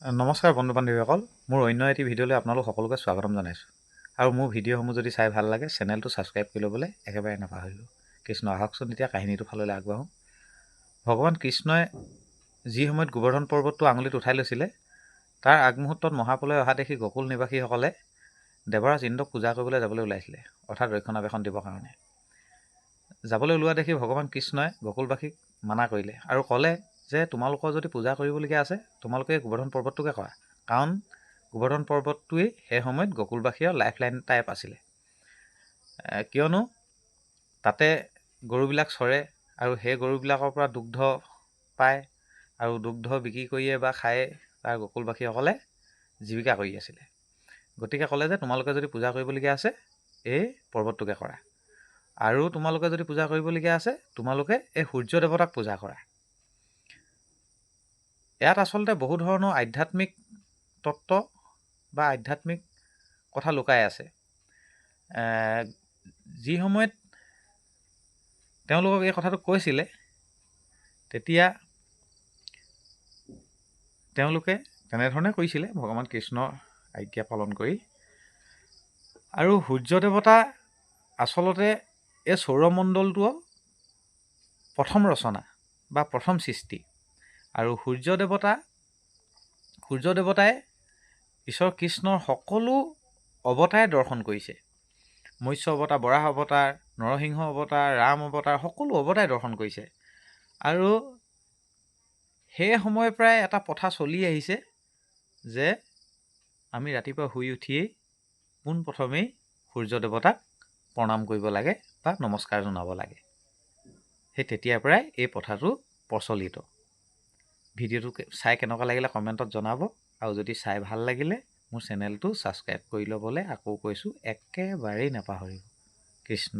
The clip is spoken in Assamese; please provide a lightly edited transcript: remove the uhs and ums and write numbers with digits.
নমস্কাৰ বন্ধু বান্ধৱীসকল, মোৰ অন্য এটি ভিডিঅ'লৈ আপোনালোক সকলোকে স্বাগতম জনাইছোঁ। আৰু মোৰ ভিডিঅ'সমূহ যদি চাই ভাল লাগে চেনেলটো ছাবস্ক্ৰাইব কৰি ল'বলৈ একেবাৰে নাপাহৰিব। কৃষ্ণ আহকচোন এতিয়া কাহিনীটো ফাললৈ আগবাঢ়োঁ। ভগৱান কৃষ্ণই যি সময়ত গোবৰ্ধন পৰ্বতটো আঙুলিত উঠাই লৈছিলে, তাৰ আগমুহূৰ্তত মহাপ্ৰলয় অহা দেখি গকুল নিবাসীসকলে দেৱৰাজ ইন্দ্ৰক পূজা কৰিবলৈ যাবলৈ ওলাইছিলে, অৰ্থাৎ ৰক্ষণাবেক্ষণ দিবৰ কাৰণে। যাবলৈ ওলোৱা দেখি ভগৱান কৃষ্ণই গকুলবাসীক মানা কৰিলে আৰু ক'লে যে তোমালোকৰ যদি পূজা কৰিবলগীয়া আছে তোমালোকে গোবৰ্ধন পৰ্বতটোকে কৰা, কাৰণ গোবৰ্ধন পৰ্বতটোৱেই সেই সময়ত গকুলবাসীৰ লাইফলাইন টাইপ আছিলে। কিয়নো তাতে গৰুবিলাক চৰে আৰু সেই গৰুবিলাকৰ পৰা দুগ্ধ পায় আৰু দুগ্ধ বিক্ৰী কৰিয়ে বা খায়ে তাৰ গকুলবাসীসকলে জীৱিকা কৰি আছিলে। গতিকে ক'লে যে তোমালোকে যদি পূজা কৰিবলগীয়া আছে এই পৰ্বতটোকে কৰা, আৰু তোমালোকে যদি পূজা কৰিবলগীয়া আছে তোমালোকে এই সূৰ্য দেৱতাক পূজা কৰা। ইয়াত আচলতে বহু ধৰণৰ আধ্যাত্মিক তত্ত্ব বা আধ্যাত্মিক কথা লুকাই আছে। যি সময়ত তেওঁলোকক এই কথাটো কৈছিলে তেতিয়া তেওঁলোকে তেনেধৰণে কৰিছিলে ভগৱান কৃষ্ণৰ আজ্ঞা পালন কৰি। আৰু সূৰ্য দেৱতা আচলতে এই সৌৰমণ্ডলটোৰ প্ৰথম ৰচনা বা প্ৰথম সৃষ্টি। আৰু সূৰ্য দেৱতাই ঈশ্বৰ কৃষ্ণৰ সকলো অৱতাৰে দৰ্শন কৰিছে। মৎস্য অৱতাৰ, বৰাহ অৱতাৰ, নৰসিংহ অৱতাৰ, ৰাম অৱতাৰ, সকলো অৱতাৰে দৰ্শন কৰিছে। আৰু সেই সময়ৰ পৰাই এটা প্ৰথা চলি আহিছে যে আমি ৰাতিপুৱা শুই উঠিয়েই পোনপ্ৰথমেই সূৰ্য দেৱতাক প্ৰণাম কৰিব লাগে বা নমস্কাৰ জনাব লাগে। সেই তেতিয়াৰ পৰাই এই প্ৰথাটো প্ৰচলিত। ভিডিঅ'টো চাই কেনেকুৱা লাগিলে কমেণ্টত জনাব, আৰু যদি চাই ভাল লাগিলে মোৰ চেনেলটো ছাবস্ক্ৰাইব কৰি ল'বলৈ আকৌ কৈছোঁ, একেবাৰেই নাপাহৰিব। কৃষ্ণ